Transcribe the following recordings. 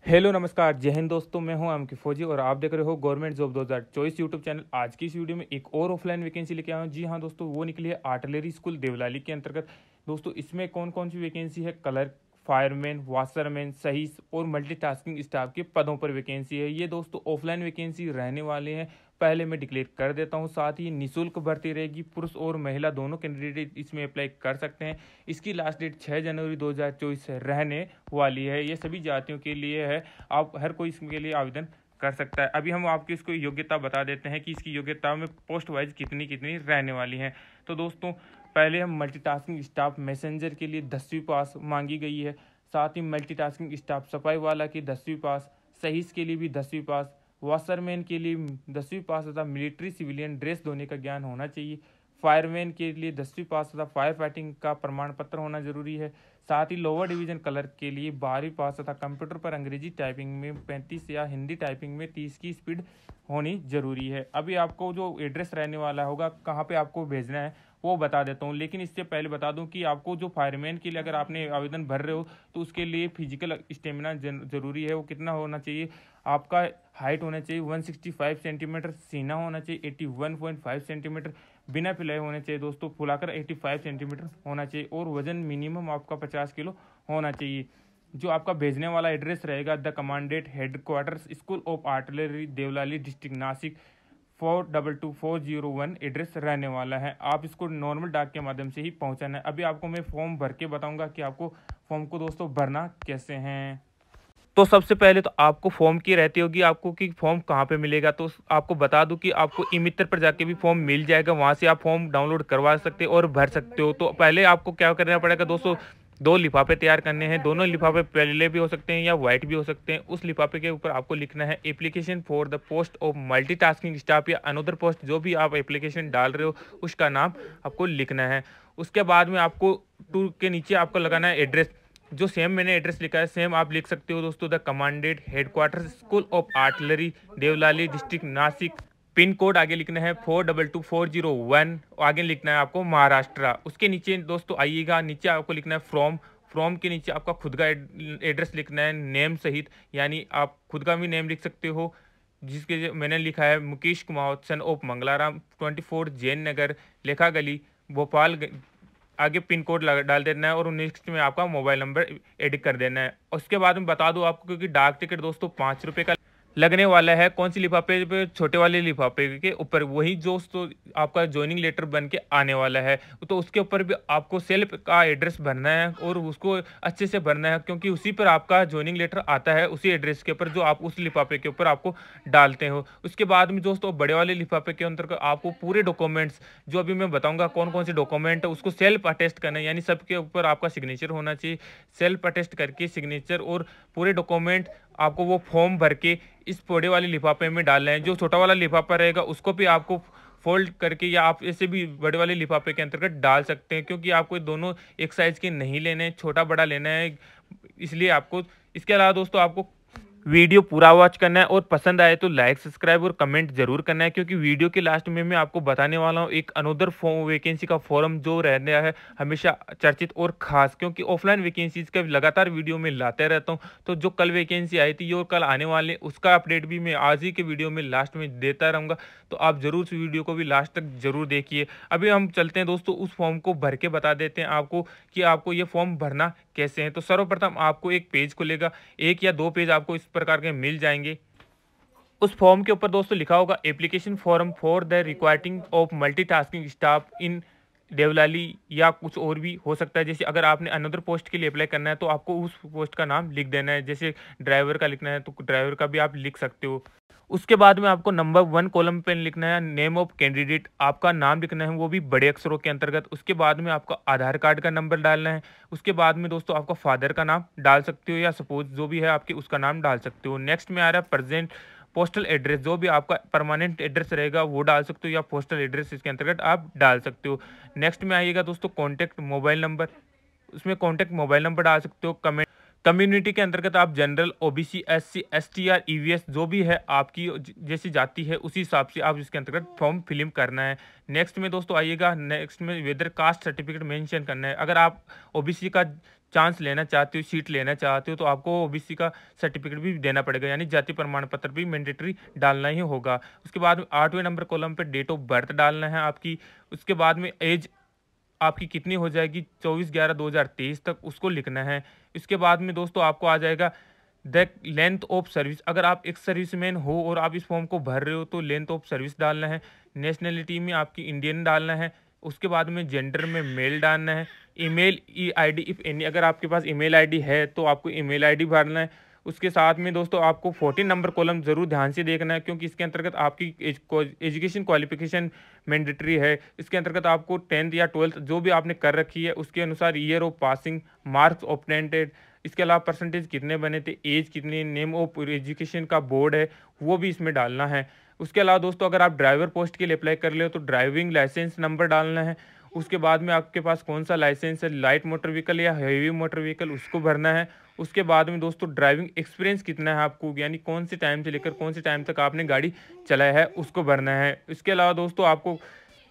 Hello नमस्कार, जय हिंद दोस्तों। मैं हूं अमकी फौजी और आप देख रहे हो गवर्नमेंट जॉब 2024 यूट्यूब चैनल। आज की इस वीडियो में एक और ऑफलाइन वैकेंसी लेके आया हूं। जी हां दोस्तों, वो निकली है आर्टिलरी स्कूल देवलाली के अंतर्गत। दोस्तों इसमें कौन कौन सी वैकेंसी है? क्लर्क, फायरमैन, वाशरमैन, सहीस और मल्टीटास्किंग स्टाफ के पदों पर वैकेंसी है। ये दोस्तों ऑफलाइन वैकेंसी रहने वाले हैं, पहले मैं डिक्लेयर कर देता हूं। साथ ही निःशुल्क भर्ती रहेगी, पुरुष और महिला दोनों कैंडिडेट इसमें अप्लाई कर सकते हैं। इसकी लास्ट डेट 6 जनवरी 2024 रहने वाली है। ये सभी जातियों के लिए है, आप हर कोई इसके लिए आवेदन कर सकता है। अभी हम आपकी इसको योग्यता बता देते हैं कि इसकी योग्यता में पोस्ट वाइज कितनी कितनी रहने वाली हैं। तो दोस्तों पहले हम मल्टीटास्किंग स्टाफ मैसेंजर के लिए 10वीं पास मांगी गई है। साथ ही मल्टीटास्किंग स्टाफ सफाई वाला की 10वीं पास, सहीस के लिए भी 10वीं पास, वाशरमैन के लिए 10वीं पास तथा मिलिट्री सिविलियन ड्रेस धोने का ज्ञान होना चाहिए। फायरमैन के लिए 10वीं पास तथा फायर फाइटिंग का प्रमाण पत्र होना जरूरी है। साथ ही लोअर डिवीजन क्लर्क के लिए 12वीं पास तथा कंप्यूटर पर अंग्रेजी टाइपिंग में 35 या हिंदी टाइपिंग में 30 की स्पीड होनी जरूरी है। अभी आपको जो एड्रेस रहने वाला होगा, कहाँ पे आपको भेजना है, वो बता देता हूँ। लेकिन इससे पहले बता दूं कि आपको जो फायरमैन के लिए अगर आपने आवेदन भर रहे हो तो उसके लिए फिजिकल स्टेमिना जरूरी है। वो कितना होना चाहिए? आपका हाइट होना चाहिए 165 सेंटीमीटर, सीना होना चाहिए 81.5 सेंटीमीटर, बिना पिलाए होने चाहिए दोस्तों, फुलाकर 85 सेंटीमीटर होना चाहिए और वजन मिनिमम आपका 50 किलो होना चाहिए। जो आपका भेजने वाला एड्रेस रहेगा, the commandant headquarters school of artillery Deolali district Nashik 422401 address रहने वाला है। आप इसको नॉर्मल डाक के माध्यम से ही पहुंचाना है। अभी आपको मैं फॉर्म भर के बताऊंगा कि आपको फॉर्म को दोस्तों भरना कैसे हैं। तो सबसे पहले तो आपको फॉर्म की रहती होगी, आपको कि फॉर्म कहाँ पे मिलेगा। तो आपको बता दूं कि आपको ई मित्र पर जाके भी फॉर्म मिल जाएगा, वहां से आप फॉर्म डाउनलोड करवा सकते हो और भर सकते हो। तो पहले आपको क्या करना पड़ेगा दोस्तों, दो लिफाफे तैयार करने हैं। दोनों लिफाफे पहले भी हो सकते हैं या व्हाइट भी हो सकते हैं। उस लिफाफे के ऊपर आपको लिखना है application for the post of multitasking staff या अनदर पोस्ट, जो भी आप एप्लीकेशन डाल रहे हो उसका नाम आपको लिखना है। उसके बाद में आपको टू के नीचे आपको लगाना है एड्रेस। जो सेम मैंने एड्रेस लिखा है सेम आप लिख सकते हो दोस्तों, the commandant headquarter school of artillery Deolali district Nashik. Pin code आगे लिखना है 422401, आगे लिखना है आपको महाराष्ट्र। उसके नीचे दोस्तों आइएगा, नीचे आपको लिखना है फ्रॉम। फ्रॉम के नीचे आपका खुद का एड्रेस लिखना है नेम सहित, यानी आप खुद का भी नेम लिख सकते हो। जिसके मैंने लिखा है मुकेश कुमार सन ऑफ मंगलाराम 24 जैन नगर लेखा गली भोपाल। आगे पिन कोड डाल देना है और नेक्स्ट में आपका मोबाइल नंबर एडिट कर देना है। उसके बाद में बता दूं आपको, क्योंकि डाक टिकट दोस्तों 5 रुपये का लगने वाला है। कौन सी लिफाफे पे? छोटे वाले लिफाफे के ऊपर, वही जो तो आपका ज्वाइनिंग लेटर बन के आने वाला है। तो उसके ऊपर भी आपको सेल्फ का एड्रेस भरना है और उसको अच्छे से भरना है, क्योंकि उसी पर आपका ज्वाइनिंग लेटर आता है, उसी एड्रेस के ऊपर जो आप उस लिफाफे के ऊपर आपको डालते हो। उसके बाद में दोस्तों बड़े वाले लिफाफे के अंतर्गत आपको पूरे डॉक्यूमेंट्स, जो अभी मैं बताऊंगा कौन कौन से डॉक्यूमेंट है, उसको सेल्फ अटेस्ट करना है, यानी सबके ऊपर आपका सिग्नेचर होना चाहिए। सेल्फ अटेस्ट करके सिग्नेचर और पूरे डॉक्यूमेंट आपको वो फॉर्म भर के इस बड़े वाले लिफाफे में डालना है। जो छोटा वाला लिफाफा रहेगा उसको भी आपको फोल्ड करके या आप ऐसे भी बड़े वाले लिफाफे के अंतर्गत डाल सकते हैं, क्योंकि आपको दोनों एक साइज के नहीं लेने, छोटा बड़ा लेना है, इसलिए आपको। इसके अलावा दोस्तों आपको वीडियो पूरा वॉच करना है और पसंद आए तो लाइक सब्सक्राइब और कमेंट जरूर करना है, क्योंकि वीडियो के लास्ट में मैं आपको बताने वाला हूँ एक अनदर वैकेंसी का फॉर्म जो रहने है हमेशा चर्चित और खास, क्योंकि ऑफलाइन वैकेंसीज का लगातार वीडियो में लाते रहता हूँ। तो जो कल वैकेंसी आई थी और कल आने वाले उसका अपडेट भी मैं आज ही के वीडियो में लास्ट में देता रहूँगा। तो आप जरूर इस वीडियो को भी लास्ट तक जरूर देखिए। अभी हम चलते हैं दोस्तों, उस फॉर्म को भर के बता देते हैं आपको कि आपको ये फॉर्म भरना कैसे है। तो सर्वप्रथम आपको एक पेज खुलेगा, एक या दो पेज आपको इस प्रकार के मिल जाएंगे। उस फॉर्म के ऊपर दोस्तों लिखा होगा application form for the requiring of multitasking staff in Devlali, या कुछ और भी हो सकता है। जैसे अगर आपने अनदर पोस्ट के लिए अप्लाई करना है तो आपको उस पोस्ट का नाम लिख देना है। जैसे ड्राइवर का लिखना है तो ड्राइवर का भी आप लिख सकते हो। उसके बाद में आपको नंबर 1 कॉलम पे लिखना है नेम ऑफ कैंडिडेट, आपका नाम लिखना है, वो भी बड़े अक्षरों के अंतर्गत। उसके बाद में आपका आधार कार्ड का नंबर डालना है। उसके बाद में दोस्तों आपका फादर का नाम डाल सकते हो, या सपोज जो भी है आपके उसका नाम डाल सकते हो। नेक्स्ट में आ रहा है प्रेजेंट पोस्टल एड्रेस, जो भी आपका परमानेंट एड्रेस रहेगा वो डाल सकते हो, या पोस्टल एड्रेस इसके अंतर्गत आप डाल सकते हो। नेक्स्ट में आइएगा दोस्तों कॉन्टैक्ट मोबाइल नंबर, उसमें कॉन्टैक्ट मोबाइल नंबर डाल सकते हो। कम्युनिटी के अंतर्गत आप general, OBC, SC, STR, EVS जो भी है आपकी जैसी जाति है उसी हिसाब से आप इसके अंतर्गत फॉर्म फिलिंग करना है। नेक्स्ट में दोस्तों आइएगा, नेक्स्ट में वेदर कास्ट सर्टिफिकेट मेंशन करना है। अगर आप ओबीसी का चांस लेना चाहते हो, सीट लेना चाहते हो, तो आपको ओबीसी का सर्टिफिकेट भी देना पड़ेगा, यानी जाति प्रमाण पत्र भी मैंडेटरी डालना ही होगा। उसके बाद में 8वें नंबर कॉलम पे डेट ऑफ बर्थ डालना है आपकी। उसके बाद में एज आपकी कितनी हो जाएगी 24/11/2023 तक, उसको लिखना है। इसके बाद में दोस्तों आपको आ जाएगा द लेंथ ऑफ सर्विस। अगर आप एक सर्विसमैन हो और आप इस फॉर्म को भर रहे हो तो लेंथ ऑफ सर्विस डालना है। नेशनलिटी में आपकी इंडियन डालना है। उसके बाद में जेंडर में मेल डालना है। ईमेल आईडी इफ एनी, अगर आपके पास ईमेल आईडी है तो आपको ईमेल आईडी भरना है। उसके साथ में दोस्तों आपको 14 नंबर कॉलम जरूर ध्यान से देखना है, क्योंकि इसके अंतर्गत आपकी एजुकेशन क्वालिफिकेशन मैंडेटरी है। इसके अंतर्गत आपको 10th या 12th जो भी आपने कर रखी है उसके अनुसार year of passing, marks obtained, इसके अलावा परसेंटेज कितने बने थे, एज कितनी, नेम ऑफ एजुकेशन का बोर्ड है वो भी इसमें डालना है। उसके अलावा दोस्तों अगर आप ड्राइवर पोस्ट के लिए अप्लाई कर ले हो तो ड्राइविंग लाइसेंस नंबर डालना है। उसके बाद में आपके पास कौन सा लाइसेंस है, लाइट मोटर व्हीकल या हैवी मोटर व्हीकल, उसको भरना है। उसके बाद में दोस्तों ड्राइविंग एक्सपीरियंस कितना है आपको, यानी कौन से टाइम से लेकर कौन से टाइम तक आपने गाड़ी चलाया है, उसको भरना है। इसके अलावा दोस्तों आपको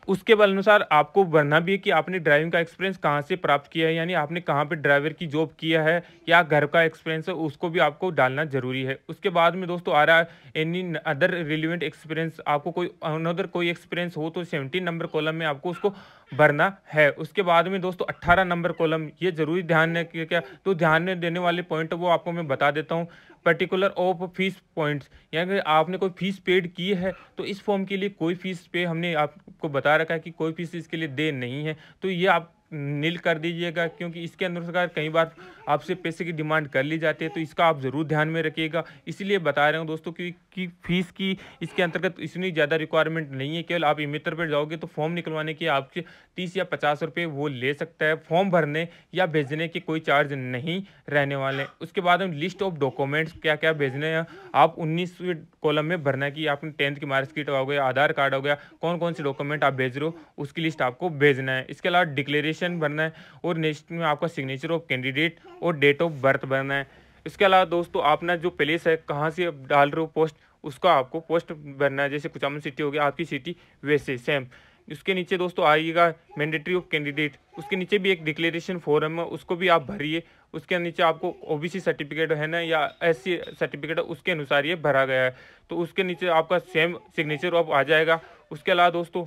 उसके अनुसार आपको भरना भी है कि आपने ड्राइविंग का एक्सपीरियंस कहाँ से प्राप्त किया है, यानी आपने कहाँ पे ड्राइवर की जॉब किया है या घर का एक्सपीरियंस है, उसको भी आपको डालना जरूरी है। उसके बाद में दोस्तों आ रहा है एनी अदर रिलेवेंट एक्सपीरियंस, आपको कोई अनदर कोई एक्सपीरियंस हो तो 17 नंबर कॉलम में आपको उसको भरना है। उसके बाद में दोस्तों 18 नंबर कॉलम, ये जरूरी ध्यान है कि क्या, तो ध्यान में देने वाले पॉइंट वो आपको मैं बता देता हूँ। पर्टिकुलर ऑफ फीस पॉइंट्स, यानी आपने कोई फीस पेड की है तो इस फॉर्म के लिए कोई फीस पे हमने आपको बता रखा है कि कोई फीस इसके लिए दे नहीं है, तो ये आप नील कर दीजिएगा, क्योंकि इसके अनुसार कई बार आपसे पैसे की डिमांड कर ली जाती है, तो इसका आप ज़रूर ध्यान में रखिएगा। इसीलिए बता रहा हूँ दोस्तों कि फीस की इसके अंतर्गत इतनी ज़्यादा रिक्वायरमेंट नहीं है। केवल आप ई मित्र पर जाओगे तो फॉर्म निकलवाने के आपके 30 या 50 रुपये वो ले सकता है। फॉर्म भरने या भेजने के कोई चार्ज नहीं रहने वाले। उसके बाद हम लिस्ट ऑफ डॉक्यूमेंट्स क्या क्या भेजने हैं आप 19वें कॉलम में भरना है कि आपने 10th की मार्कशीट हो गया, आधार कार्ड हो गया, कौन कौन से डॉक्यूमेंट आप भेज रहे हो उसकी लिस्ट आपको भेजना है। इसके अलावा डिक्लेरेशन भरना है और नेक्स्ट में आपका सिग्नेचर ऑफ कैंडिडेट और डेट ऑफ बर्थ भरना है। इसके अलावा दोस्तों अपना जो प्लेस है कहाँ से डाल रहे हो पोस्ट, उसका आपको पोस्ट भरना है। जैसे कुचामन सिटी हो गया आपकी सिटी, वैसे सेम। उसके नीचे दोस्तों आइएगा मैंडेटरी ऑफ कैंडिडेट, उसके नीचे भी एक डिक्लेरेशन फॉर्म है, उसको भी आप भरिए। उसके नीचे आपको ओबीसी सर्टिफिकेट है ना या एससी सर्टिफिकेट है, उसके अनुसार ये भरा गया है, तो उसके नीचे आपका सेम सिग्नेचर ऑफ आ जाएगा। उसके अलावा दोस्तों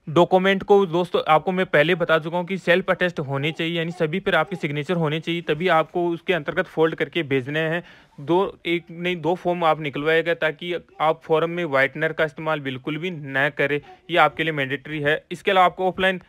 डॉक्यूमेंट को दोस्तों आपको मैं पहले बता चुका हूँ कि सेल्फ अटेस्ट होने चाहिए, यानी सभी पर आपके सिग्नेचर होने चाहिए, तभी आपको उसके अंतर्गत फोल्ड करके भेजने हैं। एक नहीं दो फॉर्म आप निकलवाएगा, ताकि आप फॉर्म में वाइटनर का इस्तेमाल बिल्कुल भी न करें, ये आपके लिए मैंडेटरी है। इसके अलावा आपको ऑफलाइन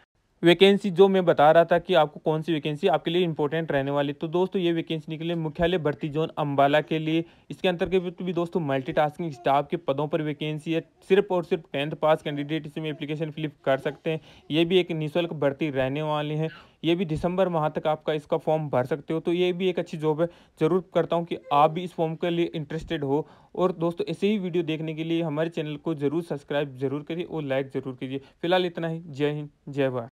वैकेंसी जो मैं बता रहा था कि आपको कौन सी वैकेंसी आपके लिए इंपॉर्टेंट रहने वाली, तो दोस्तों ये वैकेंसी निकले मुख्यालय भर्ती जोन अंबाला के लिए। इसके अंतर्गत भी दोस्तों मल्टीटास्किंग स्टाफ के पदों पर वैकेंसी है। सिर्फ और सिर्फ 10th पास कैंडिडेट इसमें एप्लीकेशन फिल कर सकते हैं। ये भी एक निःशुल्क भर्ती रहने वाली है। ये भी दिसंबर माह तक आपका इसका फॉर्म भर सकते हो, तो ये भी एक अच्छी जॉब है। जरूर करता हूँ कि आप भी इस फॉर्म के लिए इंटरेस्टेड हो। और दोस्तों ऐसे ही वीडियो देखने के लिए हमारे चैनल को जरूर सब्सक्राइब जरूर करिए और लाइक जरूर कीजिए। फिलहाल इतना ही। जय हिंद, जय भारत।